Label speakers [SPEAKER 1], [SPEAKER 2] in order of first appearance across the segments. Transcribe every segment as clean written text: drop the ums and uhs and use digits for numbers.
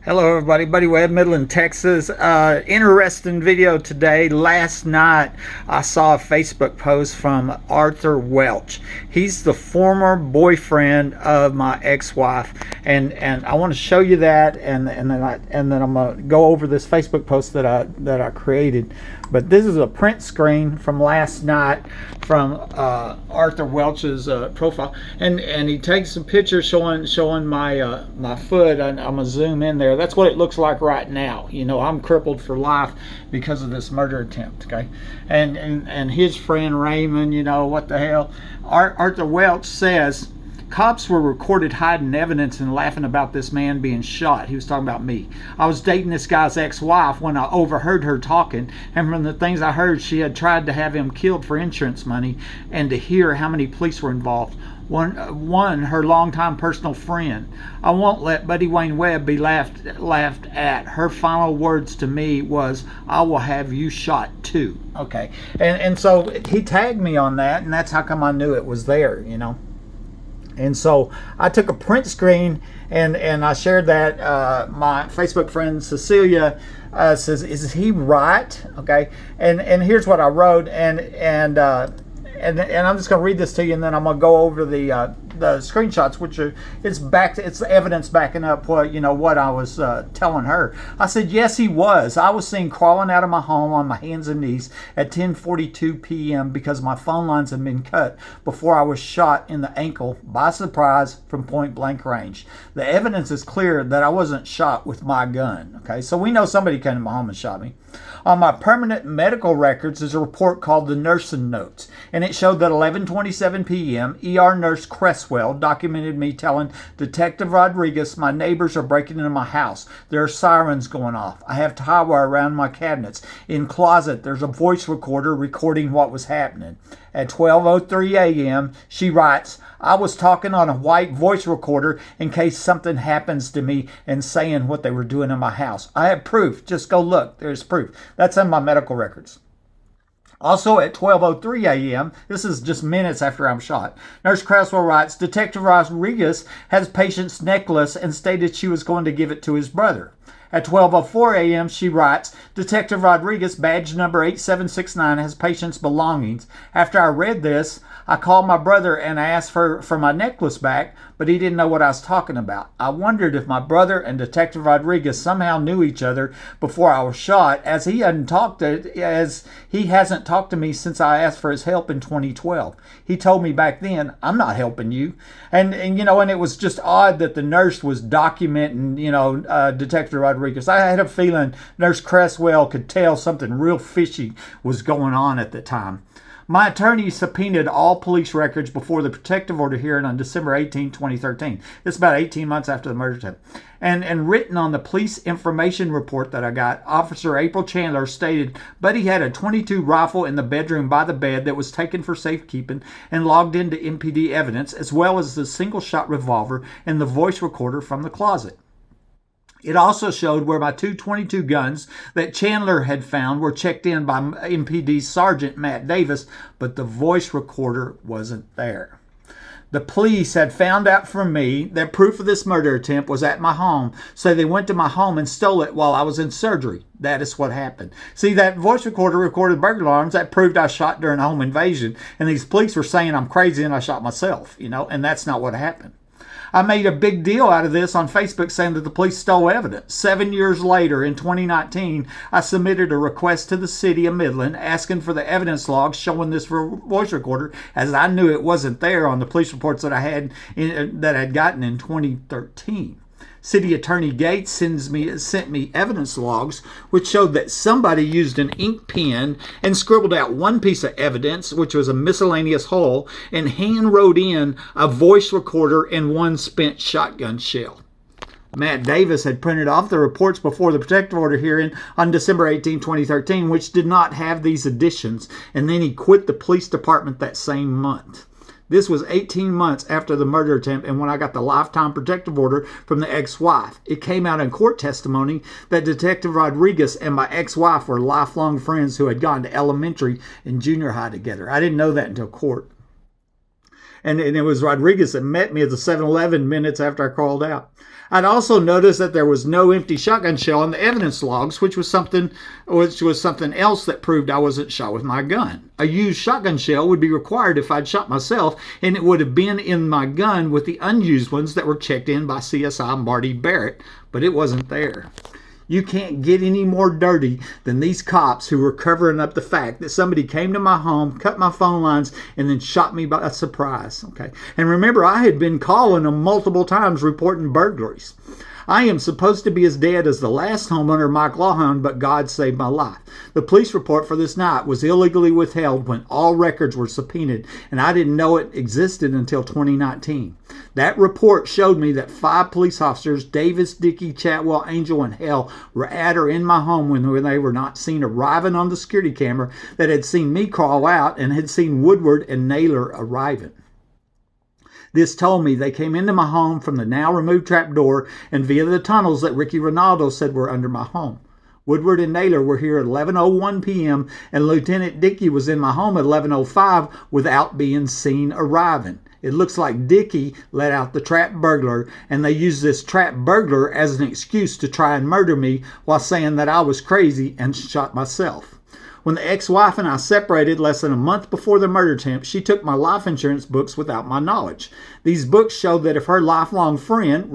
[SPEAKER 1] Hello everybody, Buddy Webb, Midland, Texas. Interesting video today. Last night I saw a Facebook post from Arthur Welch. He's the former boyfriend of my ex-wife, and I want to show you that, and then I'm gonna go over this Facebook post that I created. But this is a print screen from last night from Arthur Welch's profile, and he takes some pictures showing my my foot. I'm gonna zoom in there. That's what it looks like right now. You know, I'm crippled for life because of this murder attempt. Okay, and his friend Raymond, you know, what the hell? Arthur Welch says cops were recorded hiding evidence and laughing about this man being shot. He was talking about me. I was dating this guy's ex-wife when I overheard her talking, and from the things I heard, she had tried to have him killed for insurance money, and to hear how many police were involved. One, her longtime personal friend. I won't let Buddy Wayne Webb be laughed at. Her final words to me was, "I will have you shot too." Okay, and so he tagged me on that, and that's how come I knew it was there, you know. And so I took a print screen and I shared that. My Facebook friend Cecilia says, "Is he right?" Okay, and here's what I wrote, and I'm just going to read this to you, and then I'm going to go over the screenshots, which are it's evidence backing up what I was telling her. I said, yes, he was. I was seen crawling out of my home on my hands and knees at 10:42 p.m. because my phone lines had been cut before I was shot in the ankle by surprise from point blank range. The evidence is clear that I wasn't shot with my gun. Okay, so we know somebody came to my home and shot me. On my permanent medical records is a report called the nursing notes, and it showed that 11:27 p.m. ER Nurse Creswell documented me telling Detective Rodriguez, "My neighbors are breaking into my house. There are sirens going off. I have tie wire around my cabinets. In closet, there's a voice recorder recording what was happening." At 12:03 a.m., she writes, "I was talking on a white voice recorder in case something happens to me and saying what they were doing in my house. I have proof. Just go look. There's proof." That's in my medical records. Also at 12:03 a.m., this is just minutes after I'm shot, Nurse Creswell writes, "Detective Rodriguez has patient's necklace and stated she was going to give it to his brother." At 12:04 a.m., she writes, "Detective Rodriguez, badge number 8769, has patient's belongings. After I read this, I called my brother and asked for my necklace back, but he didn't know what I was talking about. I wondered if my brother and Detective Rodriguez somehow knew each other before I was shot, as he hasn't talked to me since I asked for his help in 2012. He told me back then, 'I'm not helping you.'" And it was just odd that the nurse was documenting, Detective Rodriguez. I had a feeling Nurse Creswell could tell something real fishy was going on at the time. My attorney subpoenaed all police records before the protective order hearing on December 18, 2013. It's about 18 months after the murder attempt. And written on the police information report that I got, Officer April Chandler stated Buddy had a .22 rifle in the bedroom by the bed that was taken for safekeeping and logged into MPD evidence, as well as the single-shot revolver and the voice recorder from the closet. It also showed where my two .22 guns that Chandler had found were checked in by MPD Sergeant Matt Davis, but the voice recorder wasn't there. The police had found out from me that proof of this murder attempt was at my home, so they went to my home and stole it while I was in surgery. That is what happened. See, that voice recorder recorded burglar alarms. That proved I shot during a home invasion, and these police were saying I'm crazy and I shot myself, and that's not what happened. I made a big deal out of this on Facebook, saying that the police stole evidence. 7 years later, in 2019, I submitted a request to the city of Midland asking for the evidence logs showing this voice recorder, as I knew it wasn't there on the police reports that I had that I'd gotten in 2013. City Attorney Gates sent me evidence logs which showed that somebody used an ink pen and scribbled out one piece of evidence, which was a miscellaneous whole, and hand wrote in a voice recorder and one spent shotgun shell. Matt Davis had printed off the reports before the protective order hearing on December 18, 2013, which did not have these additions, and then he quit the police department that same month. This was 18 months after the murder attempt and when I got the lifetime protective order from the ex-wife. It came out in court testimony that Detective Rodriguez and my ex-wife were lifelong friends who had gone to elementary and junior high together. I didn't know that until court. And it was Rodriguez that met me at the 7-Eleven minutes after I crawled out. I'd also noticed that there was no empty shotgun shell in the evidence logs, which was something else that proved I wasn't shot with my gun. A used shotgun shell would be required if I'd shot myself, and it would have been in my gun with the unused ones that were checked in by CSI Marty Barrett, but it wasn't there. You can't get any more dirty than these cops who were covering up the fact that somebody came to my home, cut my phone lines, and then shot me by surprise. Okay. And remember, I had been calling them multiple times reporting burglaries. I am supposed to be as dead as the last homeowner, Mike Lawhorn, but God saved my life. The police report for this night was illegally withheld when all records were subpoenaed, and I didn't know it existed until 2019. That report showed me that 5 police officers, Davis, Dickey, Chatwell, Angel, and Hell, were at or in my home when they were not seen arriving on the security camera, that had seen me crawl out and had seen Woodward and Naylor arriving. This told me they came into my home from the now removed trap door and via the tunnels that Ricky Ronaldo said were under my home. Woodward and Naylor were here at 11:01 p.m. and Lieutenant Dickey was in my home at 11:05 without being seen arriving. It looks like Dickey let out the trap burglar, and they used this trap burglar as an excuse to try and murder me while saying that I was crazy and shot myself. When the ex-wife and I separated less than a month before the murder attempt, she took my life insurance books without my knowledge. These books showed that if her lifelong friend,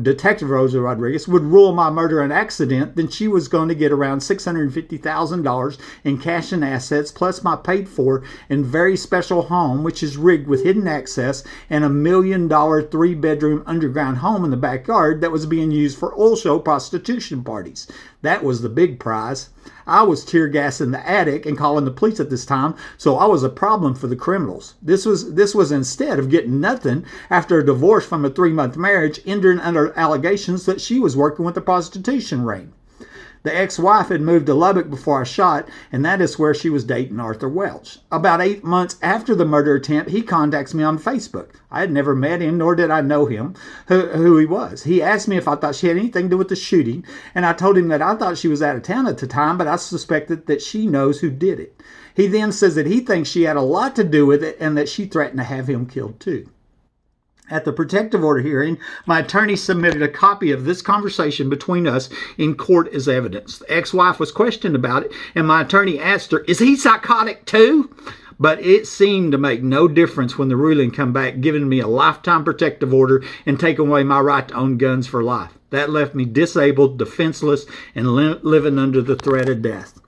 [SPEAKER 1] Detective Rosie Rodriguez, would rule my murder an accident, then she was going to get around $650,000 in cash and assets, plus my paid-for and very special home, which is rigged with hidden access, and $1 million 3-bedroom underground home in the backyard that was being used for oil show prostitution parties. That was the big prize. I was tear gassing the attic and calling the police at this time, so I was a problem for the criminals. This was instead of getting nothing after a divorce from a 3-month marriage, ending under allegations that she was working with the prostitution ring. The ex-wife had moved to Lubbock before I shot, and that is where she was dating Arthur Welch. About 8 months after the murder attempt, he contacts me on Facebook. I had never met him, nor did I know him, who he was. He asked me if I thought she had anything to do with the shooting, and I told him that I thought she was out of town at the time, but I suspected that she knows who did it. He then says that he thinks she had a lot to do with it and that she threatened to have him killed too. At the protective order hearing, my attorney submitted a copy of this conversation between us in court as evidence. The ex-wife was questioned about it, and my attorney asked her, "Is he psychotic too?" But it seemed to make no difference when the ruling come back, giving me a lifetime protective order and taking away my right to own guns for life. That left me disabled, defenseless, and living under the threat of death.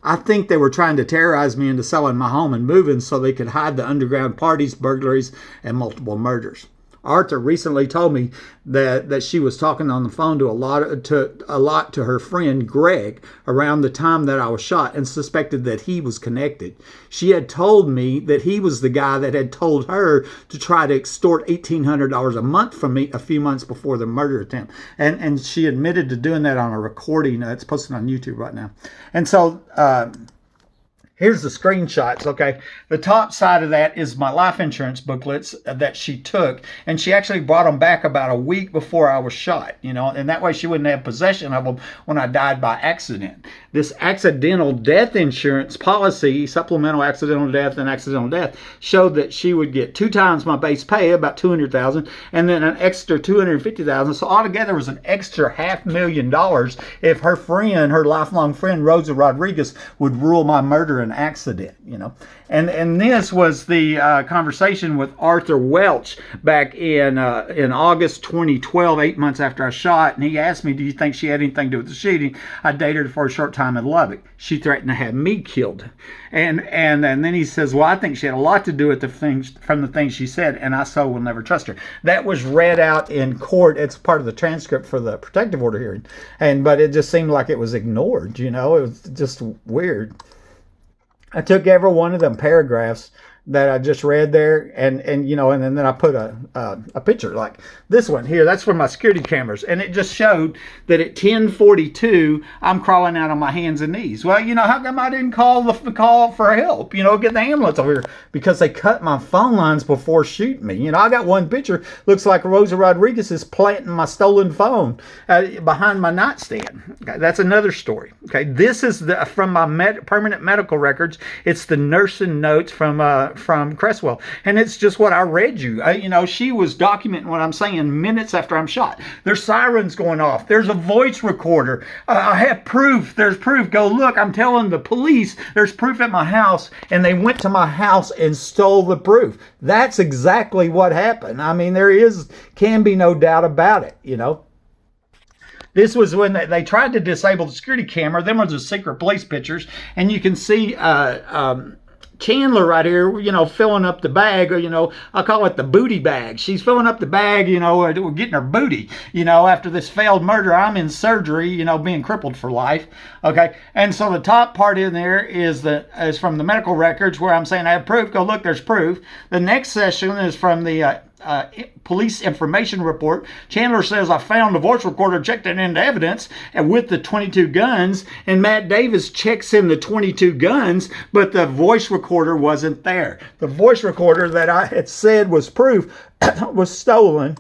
[SPEAKER 1] I think they were trying to terrorize me into selling my home and moving so they could hide the underground parties, burglaries, and multiple murders. Arthur recently told me that she was talking on the phone to a lot to her friend Greg around the time that I was shot and suspected that he was connected. She had told me that he was the guy that had told her to try to extort $1,800 a month from me a few months before the murder attempt. And she admitted to doing that on a recording. It's posted on YouTube right now. And so here's the screenshots, okay? The top side of that is my life insurance booklets that she took, and she actually brought them back about a week before I was shot, and that way she wouldn't have possession of them when I died by accident. This accidental death insurance policy, supplemental accidental death and accidental death, showed that she would get 2 times my base pay, about $200,000, and then an extra $250,000. So altogether it was an extra $500,000 if her friend, her lifelong friend, Rosa Rodriguez, would rule my murder an accident, And this was the conversation with Arthur Welch back in August 2012, 8 months after I shot, and he asked me, "Do you think she had anything to do with the shooting?" I dated her for a short time in Lubbock. She threatened to have me killed, and then he says, "Well, I think she had a lot to do with the things she said, and I so will never trust her." That was read out in court. It's part of the transcript for the protective order hearing, but it just seemed like it was ignored. It was just weird. I took every one of them paragraphs that I just read there, and then I put a picture like this one here. That's from my security cameras, and it just showed that at 10:42 I'm crawling out on my hands and knees. Well, how come I didn't call for help? Get the ambulance over here, because they cut my phone lines before shooting me. I got one picture, looks like Rosa Rodriguez is planting my stolen phone behind my nightstand. Okay, that's another story. Okay, this is from my permanent medical records. It's the nursing notes from from Creswell, and it's just what I read you. You know, she was documenting what I'm saying minutes after I'm shot. There's sirens going off. There's a voice recorder. I have proof. There's proof. Go look. I'm telling the police there's proof at my house, and they went to my house and stole the proof. That's exactly what happened. I mean, can be no doubt about it, you know. This was when they tried to disable the security camera. Then was the secret police pictures, and you can see Chandler right here, you know, filling up the bag, or, you know, I call it the booty bag. She's filling up the bag, you know, we're getting her booty, you know, after this failed murder. I'm in surgery, you know, being crippled for life. Okay. And so the top part in there is from the medical records where I'm saying I have proof. Go look, there's proof. The next session is from the police information report. Chandler says, I found the voice recorder, checked it into evidence, and with the 22 guns, and Matt Davis checks in the 22 guns, but the voice recorder wasn't there. The voice recorder that I had said was proof was stolen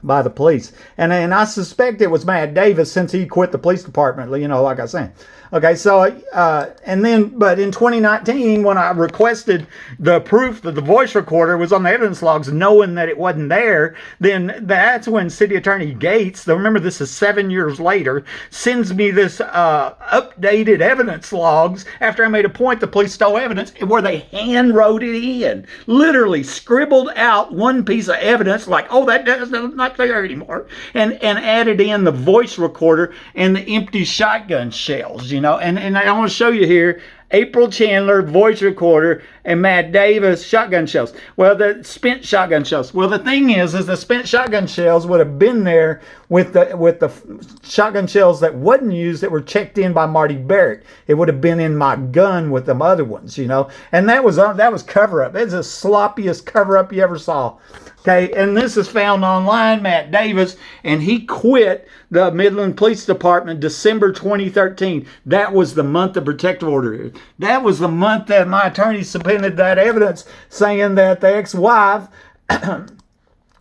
[SPEAKER 1] by the police. And I suspect it was Matt Davis, since he quit the police department, you know, like I said. Okay, so, but in 2019, when I requested the proof that the voice recorder was on the evidence logs, knowing that it wasn't there, then that's when City Attorney Gates, remember this is 7 years later, sends me this updated evidence logs after I made a point the police stole evidence, where they hand wrote it in, literally scribbled out one piece of evidence, like, oh, that does not there anymore, and added in the voice recorder and the empty shotgun shells, you know, and I want to show you here, April Chandler voice recorder and Matt Davis shotgun shells. Well, the spent shotgun shells. Well, the thing is the spent shotgun shells would have been there with the shotgun shells that wasn't used, that were checked in by Marty Barrett. It would have been in my gun with them other ones, you know. And that was cover up. It's the sloppiest cover up you ever saw. Okay, and this is found online, Matt Davis, and he quit the Midland Police Department December 2013. That was the month the protective order. That was the month that my attorney subpoenaed that evidence, saying that the ex-wife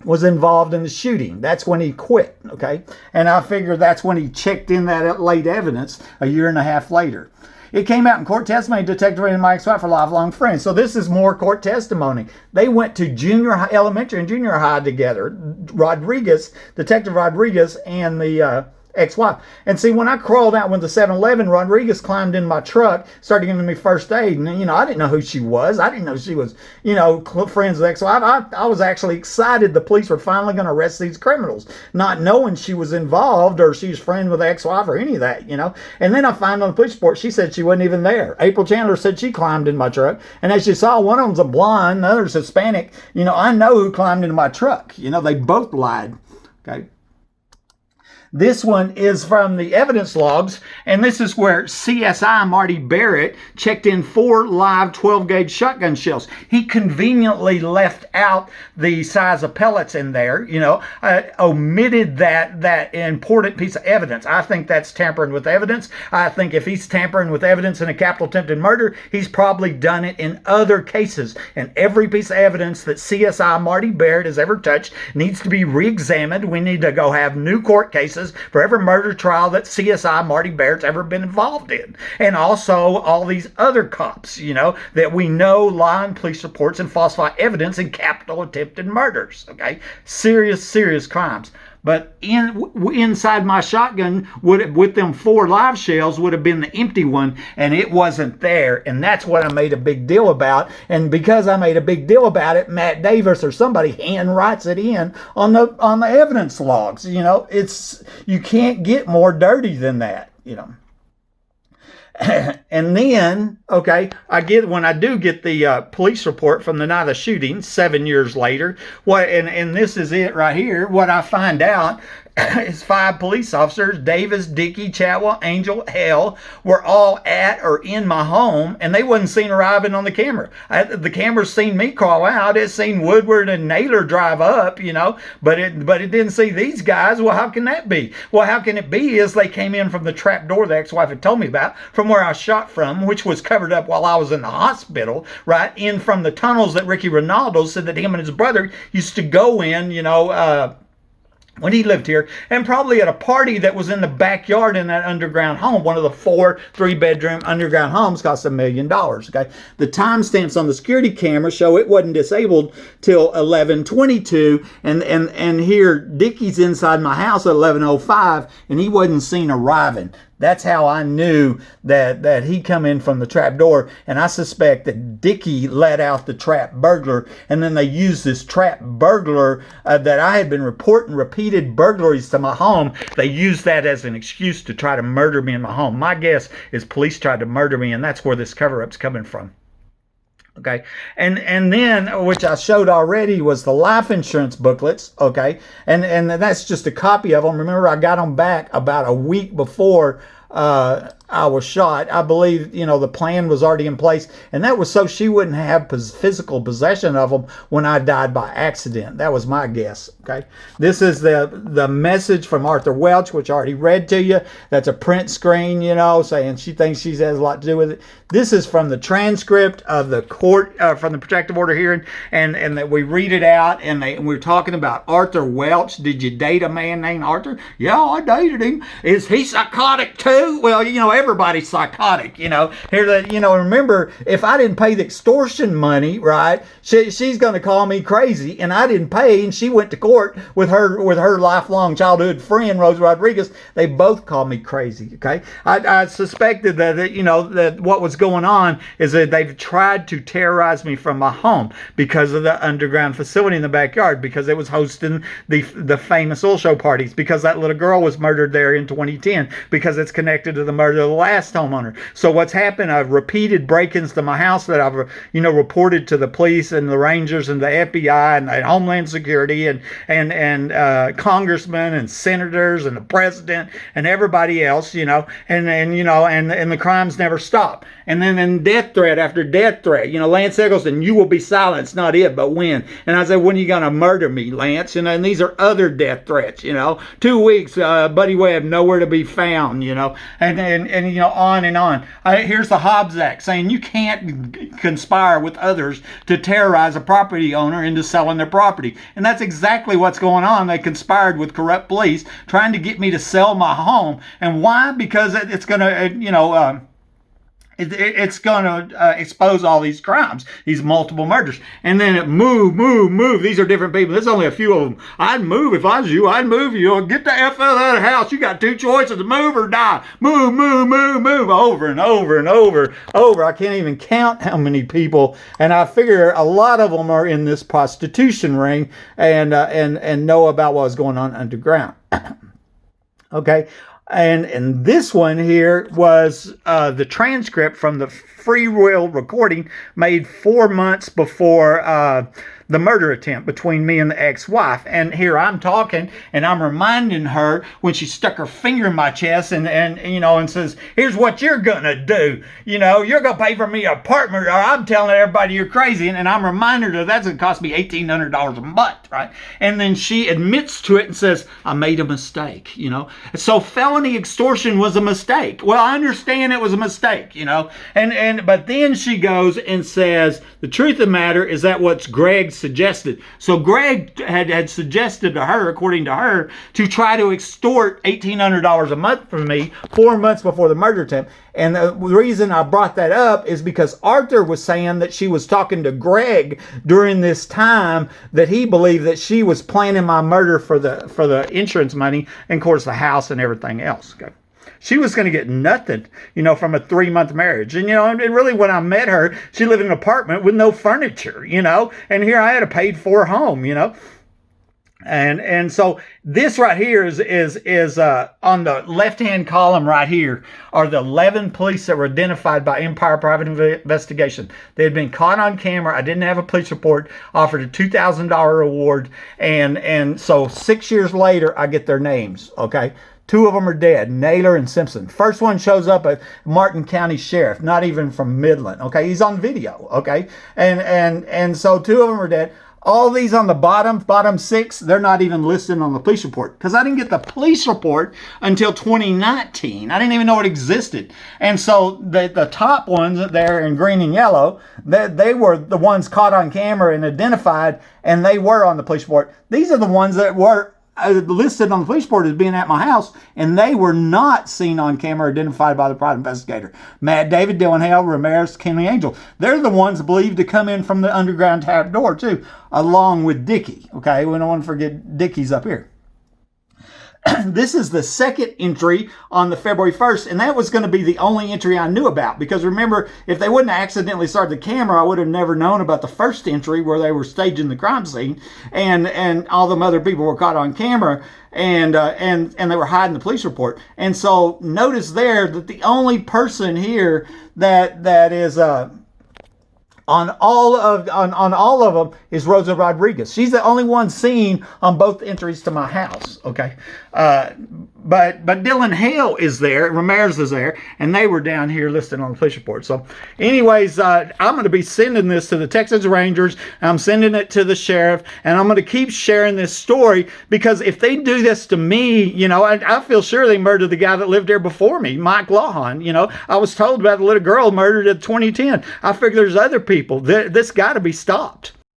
[SPEAKER 1] was involved in the shooting. That's when he quit, okay? And I figure that's when he checked in that late evidence a year and a half later. It came out in court testimony, Detective and my ex-wife are lifelong friends. So this is more court testimony. They went to elementary and junior high together. Detective Rodriguez and the ex-wife. And see, when I crawled out with the 7-Eleven, Rodriguez climbed in my truck, started giving me first aid. And, you know, I didn't know who she was. I didn't know she was, you know, friends with ex-wife. I was actually excited the police were finally going to arrest these criminals, not knowing she was involved or she was friends with the ex-wife or any of that, you know. And then I find on the police report, she said she wasn't even there. April Chandler said she climbed in my truck. And as you saw, one of them's a blonde, the other's Hispanic. You know, I know who climbed into my truck. You know, they both lied. Okay. This one is from the evidence logs, and this is where CSI Marty Barrett checked in 4 live 12-gauge shotgun shells. He conveniently left out the size of pellets in there, you know, omitted that important piece of evidence. I think that's tampering with evidence. I think if he's tampering with evidence in a capital attempted murder, he's probably done it in other cases. And every piece of evidence that CSI Marty Barrett has ever touched needs to be re-examined. We need to go have new court cases for every murder trial that CSI Marty Barrett's ever been involved in. And also all these other cops, you know, that we know lie on police reports and falsify evidence in capital attempted murders. Okay? Serious crimes. But inside my shotgun, with them 4 live shells, would have been the empty one, and it wasn't there. And that's what I made a big deal about. And because I made a big deal about it, Matt Davis or somebody hand writes it in on the evidence logs. You know, you can't get more dirty than that, you know. And then, okay, when I do get the police report from the night of the shooting 7 years later, and this is it right here, what I find out is 5 police officers, Davis, Dickey, Chatwell, Angel, Hale, were all at or in my home, and they wasn't seen arriving on the camera. The camera's seen me crawl out. It's seen Woodward and Naylor drive up, you know, but it didn't see these guys. Well, how can that be? Well, how can it be is they came in from the trap door the ex-wife had told me about, from where I shot from, which was covered up while I was in the hospital, right, in from the tunnels that Ricky Ronaldo said that him and his brother used to go in, you know, when he lived here, and probably at a party that was in the backyard in that underground home. One of the 4 3-bedroom underground homes cost $1 million. Okay, the timestamps on the security camera show it wasn't disabled till 11:22, and here Dickie's inside my house at 11:05, and he wasn't seen arriving. That's how I knew that he come in from the trap door, and I suspect that Dickie let out the trap burglar, and then they used this trap burglar that I had been reporting repeated burglaries to my home. They used that as an excuse to try to murder me in my home. My guess is police tried to murder me, and that's where this cover-up's coming from. Okay, and then, which I showed already, was the life insurance booklets. Okay, and that's just a copy of them. Remember, I got them back about a week before I was shot. I believe, the plan was already in place, and that was so she wouldn't have physical possession of them when I died by accident. That was my guess. Okay, this is the message from Arthur Welch, which I already read to you. That's a print screen, saying she thinks she has a lot to do with it. This is from the transcript of the court, from the protective order hearing, and that we read it out, and we're talking about Arthur Welch. Did you date a man named Arthur? Yeah, I dated him. Is he psychotic too? Well, everybody's psychotic, Here, remember, if I didn't pay the extortion money, right, she's going to call me crazy, and I didn't pay, and she went to court with her lifelong childhood friend, Rose Rodriguez. They both called me crazy, okay? I suspected that what was going on is that they've tried to terrorize me from my home because of the underground facility in the backyard, because it was hosting the famous oil show parties, because that little girl was murdered there in 2010, because it's connected to the murder of the last homeowner. So what's happened, I've repeated break-ins to my house that I've reported to the police and the Rangers and the FBI and the Homeland Security and congressmen and senators and the president and everybody else, and the crimes never stop. And then death threat after death threat. Lance Eggleston, you will be silenced, not if, but when. And I said, when are you going to murder me, Lance? And these are other death threats, 2 weeks, Buddy Webb, nowhere to be found, and on and on. Here's the Hobbs Act saying you can't conspire with others to terrorize a property owner into selling their property. And that's exactly what's going on. They conspired with corrupt police trying to get me to sell my home. And why? Because it's going to, it's going to expose all these crimes, these multiple murders. And then move. These are different people. There's only a few of them. I'd move if I was you. I'd move you. Get the F out of that house. You got 2 choices, move or die. Move. Over and over. I can't even count how many people. And I figure a lot of them are in this prostitution ring and know about what's going on underground. Okay. And this one here was the transcript from the free will recording made 4 months before the murder attempt between me and the ex-wife. And here I'm talking, and I'm reminding her when she stuck her finger in my chest and says, here's what you're gonna do. You're gonna pay for me an apartment, or I'm telling everybody you're crazy. And I'm reminding her that's gonna cost me $1,800 a month, right? And then she admits to it and says, I made a mistake, So felony extortion was a mistake. Well, I understand it was a mistake, but then she goes and says, the truth of the matter is that what's Greg suggested. So Greg had suggested to her, according to her, to try to extort $1,800 a month from me 4 months before the murder attempt. And the reason I brought that up is because Arthur was saying that she was talking to Greg during this time, that he believed that she was planning my murder for the insurance money and, of course, the house and everything else. Okay. She was going to get nothing, from a 3-month marriage. And, and really when I met her, she lived in an apartment with no furniture, and here I had a paid for home, And so this right here is on the left-hand column right here are the 11 police that were identified by Empire Private Investigation. They had been caught on camera. I didn't have a police report, offered a $2,000 reward. And so 6 years later, I get their names, okay? 2 of them are dead, Naylor and Simpson. First one shows up at Martin County Sheriff, not even from Midland. Okay, he's on video. Okay, and so 2 of them are dead. All these on the bottom 6, they're not even listed on the police report, because I didn't get the police report until 2019. I didn't even know it existed. And so the top ones there in green and yellow, they were the ones caught on camera and identified, and they were on the police report. These are the ones that were listed on the police report as being at my house, and they were not seen on camera or identified by the private investigator. Matt, David, Dylan Hale, Ramirez, Kenley Angel. They're the ones believed to come in from the underground trap door, too, along with Dickie. Okay, we don't want to forget Dickie's up here. This is the second entry on the February 1st, and that was going to be the only entry I knew about, because remember, if they wouldn't have accidentally started the camera, I would have never known about the first entry where they were staging the crime scene, and all them other people were caught on camera, and they were hiding the police report. And so notice there that the only person here that is on all of them is Rosa Rodriguez. She's the only one seen on both entries to my house. Okay, but Dylan Hale is there, Ramirez is there, and they were down here listed on the police report. So, anyways, I'm going to be sending this to the Texas Rangers. I'm sending it to the sheriff, and I'm going to keep sharing this story, because if they do this to me, you know, I feel sure they murdered the guy that lived there before me, Mike Lawhon. You know, I was told about the little girl murdered in 2010. I figure there's other people. This got to be stopped.